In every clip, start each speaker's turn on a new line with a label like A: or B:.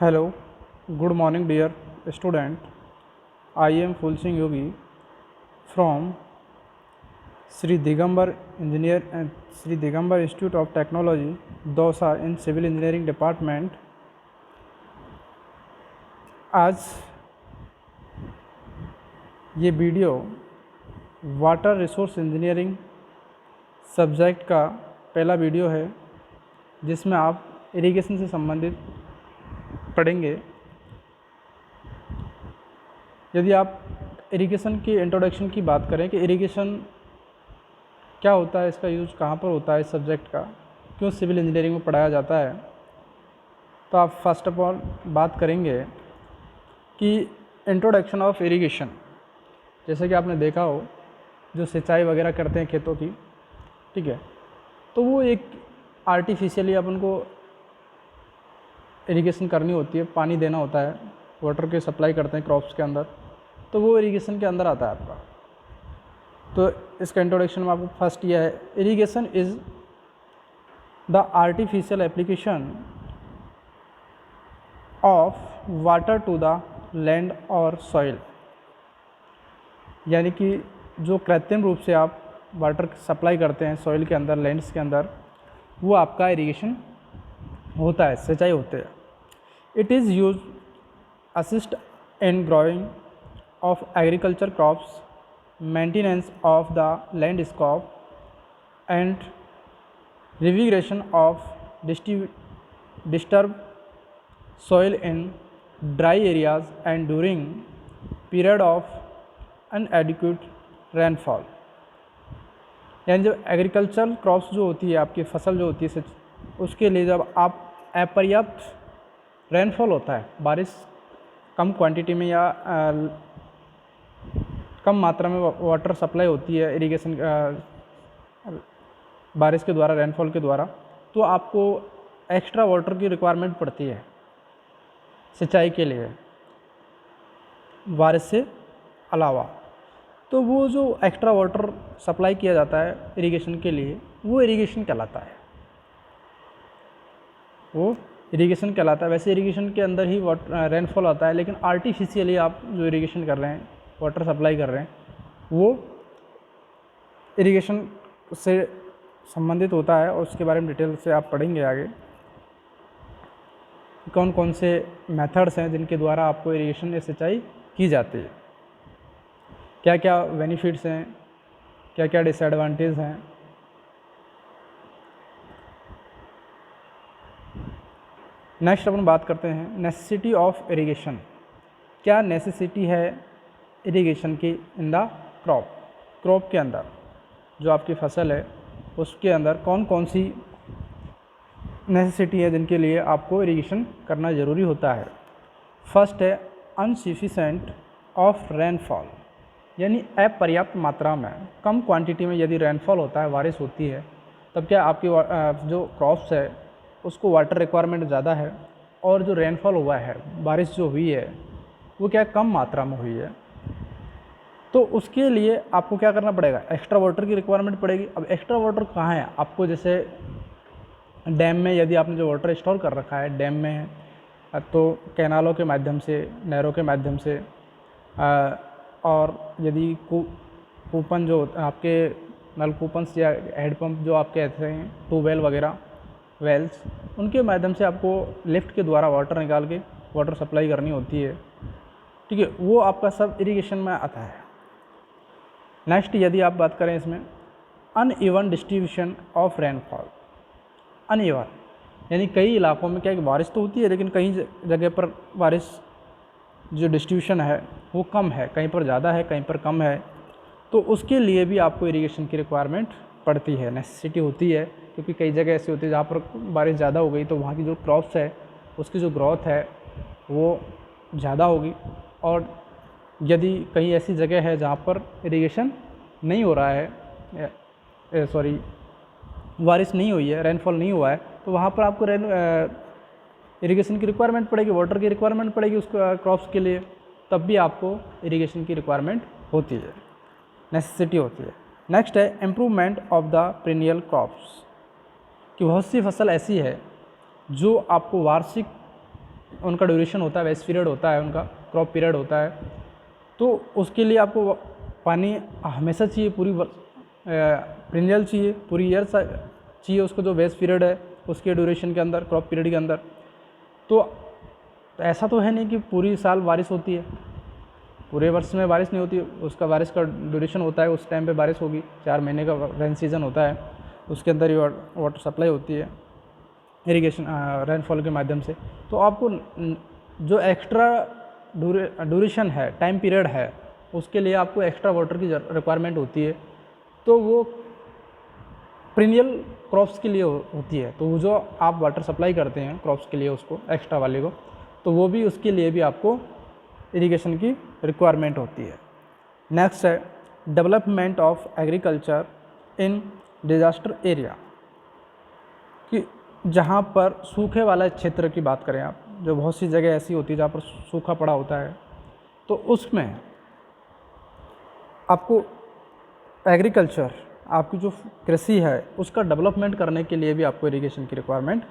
A: Hello, good morning, dear student. I am Fulsing Yogi from Sri Digambar Engineer and Sri Digambar Institute of Technology, Dausa in Civil Engineering Department. आज ये video water resource engineering subject का पहला video है जिसमें आप irrigation से संबंधित पढ़ेंगे। यदि आप इरिगेशन की इंट्रोडक्शन की बात करें कि इरिगेशन क्या होता है, इसका यूज़ कहाँ पर होता है, इस सब्जेक्ट का क्यों सिविल इंजीनियरिंग में पढ़ाया जाता है, तो आप फर्स्ट ऑफ ऑल बात करेंगे कि इंट्रोडक्शन ऑफ इरिगेशन। जैसे कि आपने देखा हो जो सिंचाई वगैरह करते हैं खेतों की, ठीक है, तो वो एक आर्टिफिशियली अपन को इरिगेशन करनी होती है, पानी देना होता है, वाटर की सप्लाई करते हैं क्रॉप्स के अंदर, तो वो इरिगेशन के अंदर आता है आपका। तो इसका इंट्रोडक्शन में आपको फर्स्ट ये है, irrigation is the artificial application of water to the land और सॉइल, यानी कि जो कृत्रिम रूप से आप वाटर सप्लाई करते हैं सॉइल के अंदर, लैंड्स के अंदर, वो आपका इरिगेशन होता है, सिंचाई होते हैं। It is use assist in growing of agriculture crops, maintenance of the landscape and revegetation of disturb soil in dry areas and during period of inadequate rainfall। यानी जब एग्रीकल्चरल क्रॉप्स जो होती है, आपकी फसल जो होती है, उसके लिए जब आप अपर्याप्त रेनफॉल होता है, बारिश कम क्वांटिटी में या कम मात्रा में वाटर सप्लाई होती है इरिगेशन बारिश के द्वारा, रेनफॉल के द्वारा, तो आपको एक्स्ट्रा वाटर की रिक्वायरमेंट पड़ती है सिंचाई के लिए बारिश से अलावा। तो वो जो एक्स्ट्रा वाटर सप्लाई किया जाता है इरिगेशन के लिए, वो इरिगेशन कहलाता है, वो इरिगेशन कहलाता है। वैसे इरिगेशन के अंदर ही रेनफॉल आता है, लेकिन आर्टिफिशियली आप जो इरिगेशन कर रहे हैं, वाटर सप्लाई कर रहे हैं, वो इरिगेशन से संबंधित होता है और उसके बारे में डिटेल से आप पढ़ेंगे आगे। कौन कौन से मेथड्स हैं जिनके द्वारा आपको इरिगेशन या सिंचाई की जाती है, क्या क्या बेनिफिट्स हैं, क्या क्या डिसएडवांटेज हैं। नेक्स्ट अपन बात करते हैं नेसेसिटी ऑफ इरिगेशन। क्या नेसेसिटी है इरिगेशन की इन द क्रॉप के अंदर, जो आपकी फसल है उसके अंदर कौन कौन सी नेसेसिटी है जिनके लिए आपको इरिगेशन करना ज़रूरी होता है। फर्स्ट है अनसफिशेंट ऑफ रेनफॉल, यानी अपर्याप्त मात्रा में, कम क्वांटिटी में यदि रेनफॉल होता है, बारिश होती है, तब क्या आपकी जो क्रॉप्स है उसको वाटर रिक्वायरमेंट ज़्यादा है, और जो रेनफॉल हुआ है, बारिश जो हुई है, वो क्या कम मात्रा में हुई है, तो उसके लिए आपको क्या करना पड़ेगा, एक्स्ट्रा वाटर की रिक्वायरमेंट पड़ेगी। अब एक्स्ट्रा वाटर कहाँ है आपको, जैसे डैम में यदि आपने जो वाटर स्टोर कर रखा है डैम में है, तो कैनालों के माध्यम से, नहरों के माध्यम से, और यदि कूपन जो आपके नल कूपन्स या हैंडपम्प जो आप कहते हैं, ट्यूबवेल वगैरह, वेल्स, उनके माध्यम से आपको लिफ्ट के द्वारा वाटर निकाल के वाटर सप्लाई करनी होती है, ठीक है, वो आपका सब इरिगेशन में आता है। नेक्स्ट यदि आप बात करें इसमें uneven distribution of rainfall. Uneven यानी कई इलाकों में क्या बारिश तो होती है, लेकिन कई जगह पर बारिश जो डिस्ट्रीब्यूशन है वो कम है, कहीं पर ज़्यादा है, कहीं पर कम है, तो उसके लिए भी आपको इरिगेशन की रिक्वायरमेंट पड़ती है, नेसेसिटी होती है, क्योंकि कई जगह ऐसी होती है जहाँ पर बारिश ज़्यादा हो गई तो वहाँ की जो क्रॉप्स है उसकी जो ग्रोथ है वो ज़्यादा होगी, और यदि कहीं ऐसी जगह है जहाँ पर इरिगेशन नहीं हो रहा है, बारिश नहीं हुई है, रेनफॉल नहीं हुआ है, तो वहाँ पर आपको इरिगेशन की रिक्वायरमेंट पड़ेगी, वाटर की रिक्वायरमेंट पड़ेगी उस क्रॉप्स के लिए, तब भी आपको इरिगेशन की रिक्वायरमेंट होती है, नेसेसिटी होती है। नेक्स्ट है improvement of the perennial crops, कि बहुत सी फसल ऐसी है जो आपको वार्षिक उनका ड्यूरेशन होता है, वेस्ट पीरियड होता है, उनका क्रॉप पीरियड होता है, तो उसके लिए आपको पानी हमेशा चाहिए, पूरी पेरिनियल चाहिए, पूरी ईयर चाहिए उसको, जो वेस्ट पीरियड है उसके ड्यूरेशन के अंदर, क्रॉप पीरियड के अंदर। तो ऐसा तो है नहीं कि पूरी साल बारिश होती है, पूरे वर्ष में बारिश नहीं होती, उसका बारिश का ड्यूरेशन होता है, उस टाइम पे बारिश होगी, 4 महीने का रेन सीज़न होता है, उसके अंदर ही वाटर सप्लाई होती है इरिगेशन रेनफॉल के माध्यम से। तो आपको जो एक्स्ट्रा ड्यूरेशन है, टाइम पीरियड है, उसके लिए आपको एक्स्ट्रा वाटर की रिक्वायरमेंट होती है, तो वो पेरिनियल क्रॉप्स के लिए होती है। तो जो आप वाटर सप्लाई करते हैं क्रॉप्स के लिए उसको, एक्स्ट्रा वाले को, तो वो भी, उसके लिए भी आपको इरिगेशन की रिक्वायरमेंट होती है। नेक्स्ट है development of agriculture in disaster area, कि जहाँ पर सूखे वाला क्षेत्र की बात करें आप, जो बहुत सी जगह ऐसी होती है जहाँ पर सूखा पड़ा होता है, तो उसमें आपको एग्रीकल्चर, आपकी जो कृषि है उसका डेवलपमेंट करने के लिए भी आपको इरिगेशन की रिक्वायरमेंट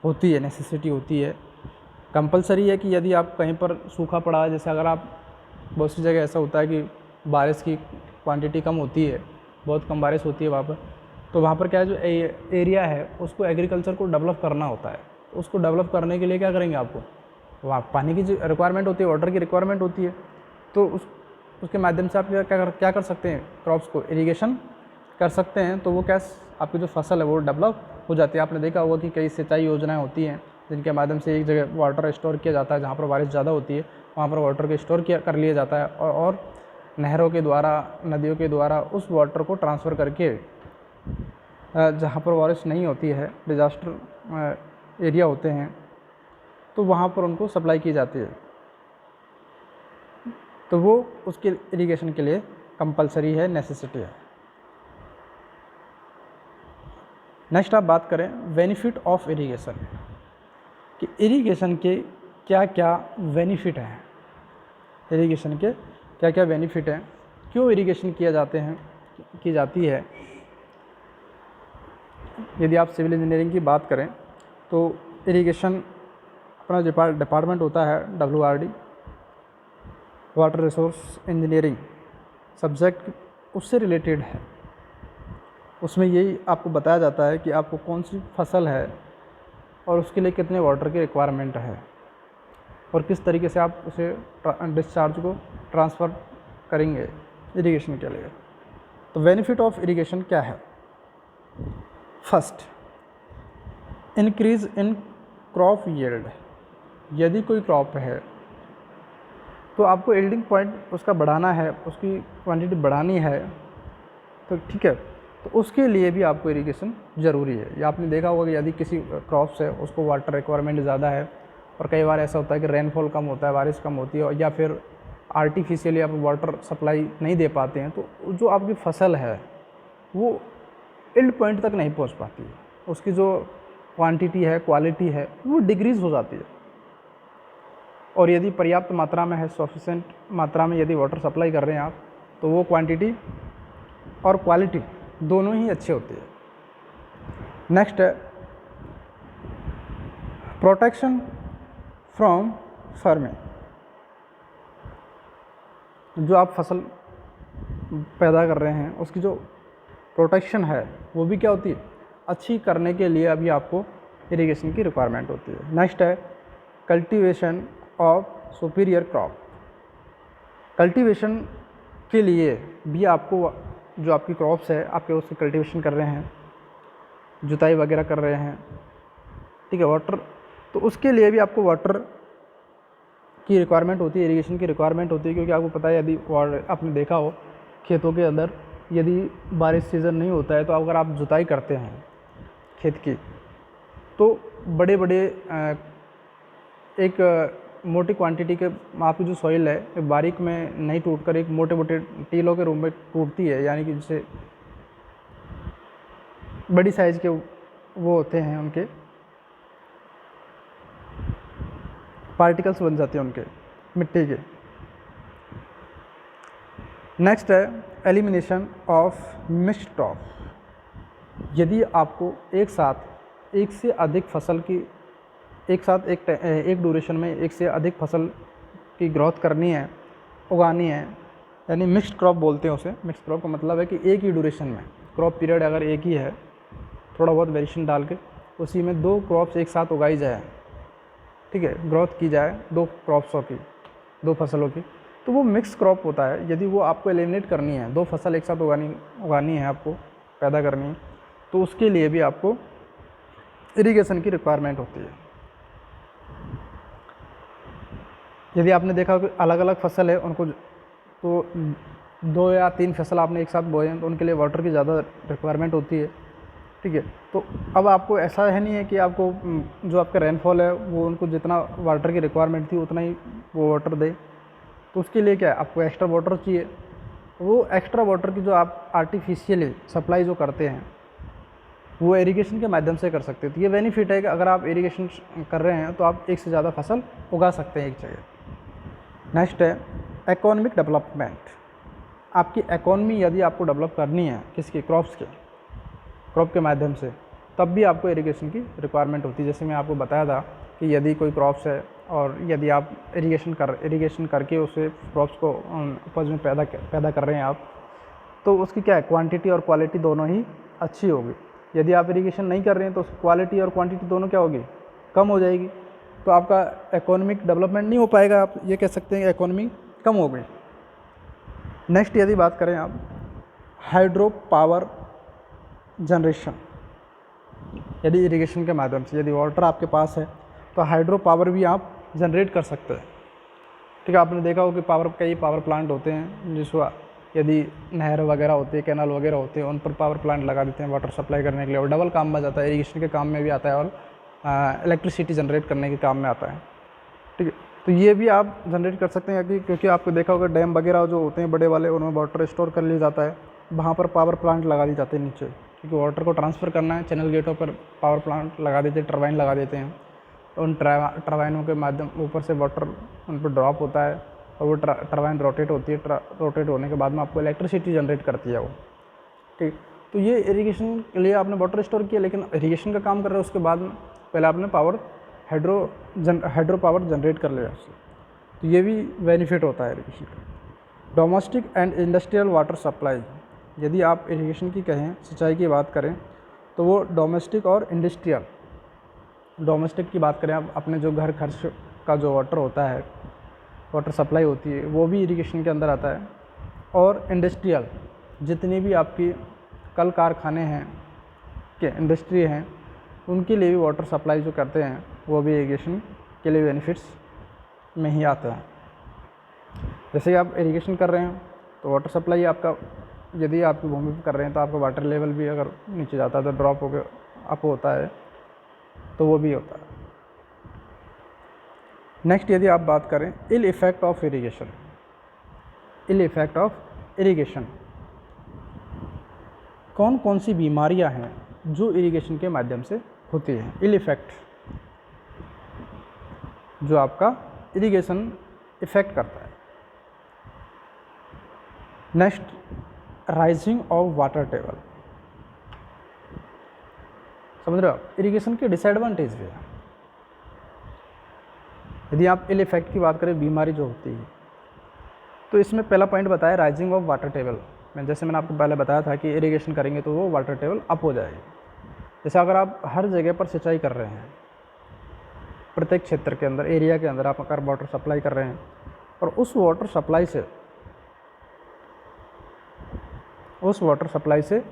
A: होती है, नेसेसिटी होती है। कंपलसरी है कि यदि आप कहीं पर सूखा पड़ा है, जैसे अगर आप, बहुत सी जगह ऐसा होता है कि बारिश की क्वांटिटी कम होती है, बहुत कम बारिश होती है वहाँ पर, तो वहाँ पर क्या है, जो एरिया है उसको एग्रीकल्चर को डेवलप करना होता है। तो उसको डेवलप करने के लिए क्या करेंगे, आपको वहाँ पानी की जो रिक्वायरमेंट होती है, वाटर की रिक्वायरमेंट होती है, तो उसके माध्यम से आप क्या कर सकते हैं, क्रॉप्स को इरिगेशन कर सकते हैं। तो वो क्या, आपकी जो फसल है वो डेवलप हो जाती है। आपने देखा होगा कि कई सिंचाई योजनाएं होती हैं जिनके माध्यम से एक जगह वाटर स्टोर किया जाता है, जहाँ पर बारिश ज़्यादा होती है वहाँ पर वाटर को स्टोर कर लिया जाता है, और नहरों के द्वारा, नदियों के द्वारा उस वाटर को ट्रांसफ़र करके जहाँ पर बारिश नहीं होती है, डिजास्टर एरिया होते हैं, तो वहाँ पर उनको सप्लाई की जाती है। तो वो उसके इरिगेशन के लिए कंपलसरी है, नेसेसिटी है। नेक्स्ट आप बात करें बेनिफिट ऑफ इरिगेशन, कि इरिगेशन के क्या क्या बेनिफिट हैं, इरिगेशन के क्या क्या बेनिफिट हैं, क्यों इरिगेशन की जाती है। यदि आप सिविल इंजीनियरिंग की बात करें तो इरिगेशन अपना डिपार्टमेंट होता है WRD, water resource engineering subject उससे रिलेटेड है। उसमें यही आपको बताया जाता है कि आपको कौन सी फसल है और उसके लिए कितने वाटर की रिक्वायरमेंट है, और किस तरीके से आप उसे डिस्चार्ज को ट्रांसफ़र करेंगे इरिगेशन के लिए। तो बेनिफिट ऑफ इरिगेशन क्या है? First, increase in crop yield. यदि कोई क्रॉप है तो आपको यील्डिंग पॉइंट उसका बढ़ाना है, उसकी क्वांटिटी बढ़ानी है, तो ठीक है, तो उसके लिए भी आपको इरिगेशन ज़रूरी है। या आपने देखा होगा कि यदि किसी क्रॉप्स है उसको वाटर रिक्वायरमेंट ज़्यादा है, और कई बार ऐसा होता है कि रेनफॉल कम होता है, बारिश कम होती है, या फिर आर्टिफिशियली आप वाटर सप्लाई नहीं दे पाते हैं, तो जो आपकी फसल है वो यील्ड पॉइंट तक नहीं पहुंच पाती है, उसकी जो क्वांटिटी है, क्वालिटी है, वो डिक्रीज़ हो जाती है। और यदि पर्याप्त मात्रा में है, सफिशेंट मात्रा में यदि वाटर सप्लाई कर रहे हैं आप, तो वो क्वांटिटी और क्वालिटी दोनों ही अच्छे होते हैं। नेक्स्ट है प्रोटेक्शन फ्रॉम फार्मिंग। जो आप फसल पैदा कर रहे हैं उसकी जो प्रोटेक्शन है वो भी क्या होती है, अच्छी करने के लिए अभी आपको इरिगेशन की रिक्वायरमेंट होती है। नेक्स्ट है cultivation of superior crop. Cultivation के लिए भी आपको, जो आपकी क्रॉप्स है आपके उसकी कल्टीवेशन कर रहे हैं, जुताई वगैरह कर रहे हैं, ठीक है, वाटर, तो उसके लिए भी आपको वाटर की रिक्वायरमेंट होती है, इरिगेशन की रिक्वायरमेंट होती है। क्योंकि आपको पता है, यदि आपने देखा हो खेतों के अंदर यदि बारिश सीज़न नहीं होता है, तो अगर आप जुताई करते हैं खेत की, तो बड़े बड़े एक मोटी क्वांटिटी के आपकी जो सॉइल है बारीक में नहीं टूटकर एक मोटे मोटे टीलों के रूप में टूटती है, यानी कि जैसे बड़ी साइज़ के वो होते हैं, उनके पार्टिकल्स बन जाते हैं उनके मिट्टी के। नेक्स्ट है एलिमिनेशन ऑफ मिक्स्ड क्रॉप। यदि आपको एक साथ एक से अधिक फसल की एक साथ एक ड्यूरेशन में एक से अधिक फसल की ग्रोथ करनी है, उगानी है, यानी मिक्स्ड क्रॉप बोलते हैं उसे। मिक्स्ड क्रॉप का मतलब है कि एक ही ड्यूरेशन में, क्रॉप पीरियड अगर एक ही है, थोड़ा बहुत वेरिएशन डाल के उसी में 2 क्रॉप्स एक साथ उगाई जाए, ठीक है, ग्रोथ की जाए 2 क्रॉप्सों की, 2 फसलों की, तो वो मिक्स क्रॉप होता है। यदि वो आपको एलिमिनेट करनी है, 2 फसल एक साथ उगानी है, आपको पैदा करनी है, तो उसके लिए भी आपको इरिगेशन की रिक्वायरमेंट होती है। यदि आपने देखा कि अलग अलग फसल है, उनको तो 2 या 3 फसल आपने एक साथ बोए हैं, तो उनके लिए वाटर की ज़्यादा रिक्वायरमेंट होती है, ठीक है। तो अब आपको ऐसा है नहीं है कि आपको जो आपका रेनफॉल है वो उनको जितना वाटर की रिक्वायरमेंट थी उतना ही वो वाटर दे, तो उसके लिए क्या है, आपको एक्स्ट्रा वाटर चाहिए। वो एक्स्ट्रा वाटर की जो आप आर्टिफिशियली सप्लाई जो करते हैं, वो इरिगेशन के माध्यम से कर सकते हैं। तो ये बेनिफिट है कि अगर आप इरिगेशन कर रहे हैं तो आप एक से ज़्यादा फसल उगा सकते हैं एक जगह। नेक्स्ट है इकोनॉमिक डेवलपमेंट। आपकी इकोनॉमी यदि आपको डेवलप करनी है, किसकी, क्रॉप के माध्यम से, तब भी आपको इरिगेशन की रिक्वायरमेंट होती है। जैसे मैं आपको बताया था कि यदि कोई क्रॉप्स है और यदि आप इरिगेशन करके उसे क्रॉप्स को उपज में पैदा कर रहे हैं आप, तो उसकी क्या है, क्वांटिटी और क्वालिटी दोनों ही अच्छी होगी। यदि आप इरिगेशन नहीं कर रहे हैं तो क्वालिटी और क्वांटिटी दोनों क्या होगी, कम हो जाएगी, तो आपका इकोनॉमिक डेवलपमेंट नहीं हो पाएगा। आप ये कह सकते हैं इकोनॉमी कम हो गई। नेक्स्ट यदि बात करें आप हाइड्रो पावर जनरेशन, यदि इरिगेशन के माध्यम से यदि वाटर आपके पास है तो हाइड्रो पावर भी आप जनरेट कर सकते हैं, ठीक है। आपने देखा हो कि कई पावर प्लांट होते हैं, जिसको यदि नहर वगैरह होती है, कैनाल वगैरह होते हैं, उन पर पावर प्लांट लगा देते हैं वाटर सप्लाई करने के लिए, और डबल काम में जाता है, इरिगेशन के काम में भी आता है और इलेक्ट्रिसिटी जनरेट करने के काम में आता है, ठीक है। तो ये भी आप जनरेट कर सकते हैं क्योंकि आपको देखा होगा डैम वगैरह जो होते हैं बड़े वाले, उनमें वाटर स्टोर कर लिया जाता है, वहाँ पर पावर प्लांट लगा दिए जाते हैं नीचे, क्योंकि वाटर को ट्रांसफ़र करना है, चैनल गेटों पर पावर प्लांट लगा देते हैं, टरबाइन लगा देते हैं। उन टरबाइनों के माध्यम ऊपर से वाटर उन पर ड्रॉप होता है और वो टरबाइन रोटेट होती है, रोटेट होने के बाद में आपको इलेक्ट्रिसिटी जनरेट करती है वो, ठीक। तो ये इरिगेशन के लिए आपने वाटर स्टोर किया, लेकिन इरिगेशन का काम कर रहे हैं, उसके बाद पहले आपने हाइड्रो पावर जनरेट कर लिया उससे, तो ये भी बेनिफिट होता है इरिगेशन का। Domestic and industrial water supply, यदि आप इरिगेशन की कहें, सिंचाई की बात करें, तो वो डोमेस्टिक और इंडस्ट्रियल, डोमेस्टिक की बात करें आप, अपने जो घर खर्च का जो वाटर होता है, वाटर सप्लाई होती है, वो भी इरिगेशन के अंदर आता है। और इंडस्ट्रियल, जितनी भी आपकी कल कारखाने हैं, के इंडस्ट्री हैं, उनके लिए भी वाटर सप्लाई जो करते हैं, वो भी इरिगेशन के लिए बेनिफिट्स में ही आता है। जैसे कि आप इरिगेशन कर रहे हैं तो वाटर सप्लाई आपका, यदि आपकी भूमि पर कर रहे हैं तो आपका वाटर लेवल भी अगर नीचे जाता है तो ड्रॉप होकर अप होता है, तो वो भी होता है। नेक्स्ट यदि आप बात करें ill effect of irrigation, ill effect of irrigation, कौन कौन सी बीमारियां हैं जो इरिगेशन के माध्यम से होती हैं। इल इफ़ेक्ट जो आपका इरिगेशन इफ़ेक्ट करता है। Next rising of water table, समझ रहे हो आप, इरिगेशन के डिसएडवांटेज भी है। यदि आप इल इफेक्ट की बात करें, बीमारी जो होती है, तो इसमें पहला पॉइंट बताया राइजिंग ऑफ वाटर टेबल। जैसे मैंने आपको पहले बताया था कि इरिगेशन करेंगे तो वो वाटर टेबल अप हो जाएगी। जैसे अगर आप हर जगह पर सिंचाई कर रहे हैं, प्रत्येक क्षेत्र के अंदर, एरिया के अंदर आप अगर वाटर सप्लाई कर रहे हैं, और उस वाटर सप्लाई से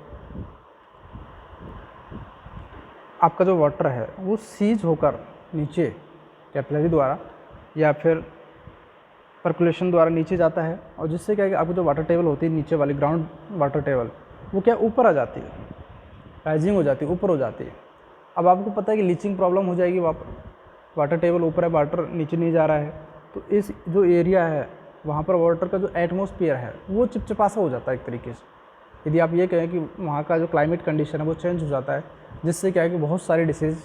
A: आपका जो वाटर है वो सीज होकर नीचे कैपिलरी द्वारा या फिर पर्कुलेशन द्वारा नीचे जाता है, और जिससे क्या है कि आपकी जो वाटर टेबल होती है नीचे वाली ग्राउंड वाटर टेबल, वो क्या ऊपर आ जाती है, राइजिंग हो जाती है, ऊपर हो जाती है। अब आपको पता है कि लीचिंग प्रॉब्लम हो जाएगी, वाटर टेबल ऊपर है, वाटर नीचे नहीं जा रहा है, तो इस जो एरिया है वहाँ पर वाटर का जो एटमॉस्फेयर है वो चिपचिपा सा हो जाता है एक तरीके से। यदि आप ये कहें कि वहाँ का जो क्लाइमेट कंडीशन है वो चेंज हो जाता है, जिससे क्या है कि बहुत सारे डिसीज़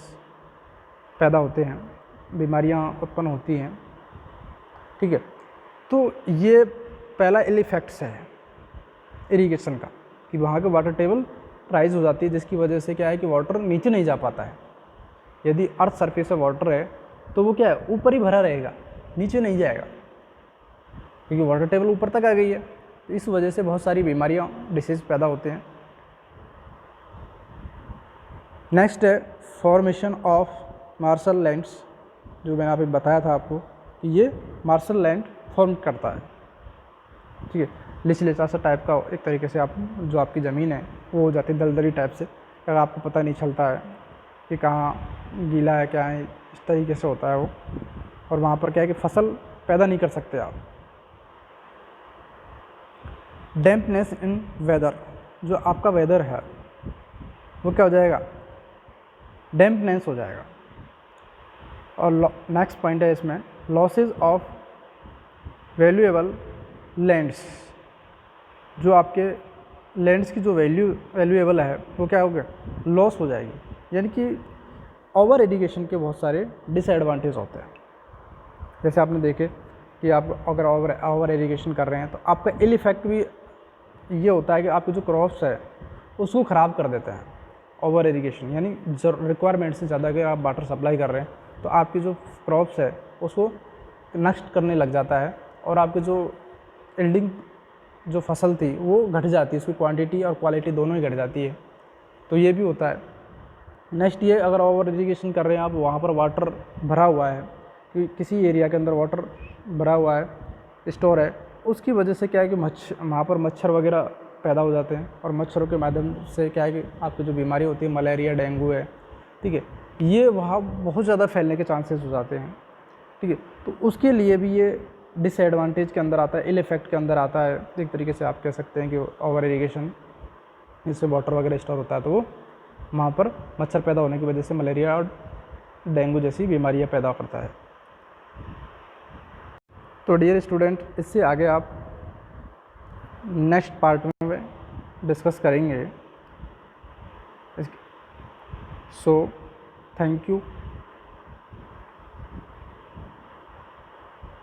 A: पैदा होते हैं, बीमारियाँ उत्पन्न होती हैं, ठीक है। तो ये पहला इल इफेक्ट्स है इरिगेशन का, कि वहाँ के वाटर टेबल राइज हो जाती है, जिसकी वजह से क्या है कि वाटर नीचे नहीं जा पाता है। यदि अर्थ सरफेस से वाटर है तो वो क्या है, ऊपर ही भरा रहेगा, नीचे नहीं जाएगा, क्योंकि वाटर टेबल ऊपर तक आ गई है। तो इस वजह से बहुत सारी बीमारियाँ, डिसीज़ पैदा होते हैं। नेक्स्ट है फॉर्मेशन ऑफ मार्शल लैंड्स, जो मैंने अभी बताया था आपको कि ये मार्शल लैंड फॉर्म करता है, ठीक है। लिचलिचा सा टाइप का एक तरीके से आप जो आपकी ज़मीन है वो हो जाती है दलदली टाइप से, अगर आपको पता नहीं चलता है कि कहाँ गीला है क्या है, इस तरीके से होता है वो, और वहाँ पर क्या है कि फसल पैदा नहीं कर सकते आप। डैम्पनेस इन वेदर, जो आपका वेदर है वो क्या हो जाएगा, डैम्पनेस हो जाएगा। और नेक्स्ट पॉइंट है इसमें लॉसेज ऑफ वैल्यूएबल लैंड्स, जो आपके लैंड्स की जो वैल्यूएबल है वो क्या हो गया, लॉस हो जाएगी। यानी कि ओवर इरिगेशन के बहुत सारे डिसएडवांटेज होते हैं। जैसे आपने देखे कि आप अगर ओवर इरिगेशन कर रहे हैं तो आपका इल इफेक्ट भी ये होता है कि आपके जो क्रॉप्स है उसको ख़राब कर देते हैं। ओवर इरिगेशन यानी रिक्वायरमेंट से ज़्यादा अगर आप वाटर सप्लाई कर रहे हैं तो आपकी जो क्रॉप्स है उसको नष्ट करने लग जाता है, और आपकी जो यील्डिंग जो फसल थी वो घट जाती है, उसकी क्वांटिटी और क्वालिटी दोनों ही घट जाती है। तो ये भी होता है। नेक्स्ट ये, अगर ओवर इरिगेशन कर रहे हैं आप, वहाँ पर वाटर भरा हुआ है कि किसी एरिया के अंदर वाटर भरा हुआ है, स्टोर है, उसकी वजह से क्या है कि वहाँ पर मच्छर वगैरह पैदा हो जाते हैं, और मच्छरों के माध्यम से क्या है कि आपकी जो बीमारी होती है, मलेरिया, डेंगू है, ठीक है, ये वहाँ बहुत ज़्यादा फैलने के चांसेस हो जाते हैं, ठीक है। तो उसके लिए भी ये डिसएडवांटेज के अंदर आता है, इल इफेक्ट के अंदर आता है। एक तरीके से आप कह सकते हैं कि ओवर इरिगेशन, इससे वाटर वगैरह स्टोर होता है तो वो वहाँ पर मच्छर पैदा होने की वजह से मलेरिया और डेंगू जैसी बीमारियाँ पैदा करता है। तो डियर स्टूडेंट, इससे आगे आप नेक्स्ट पार्ट में डिस्कस करेंगे। So thank you.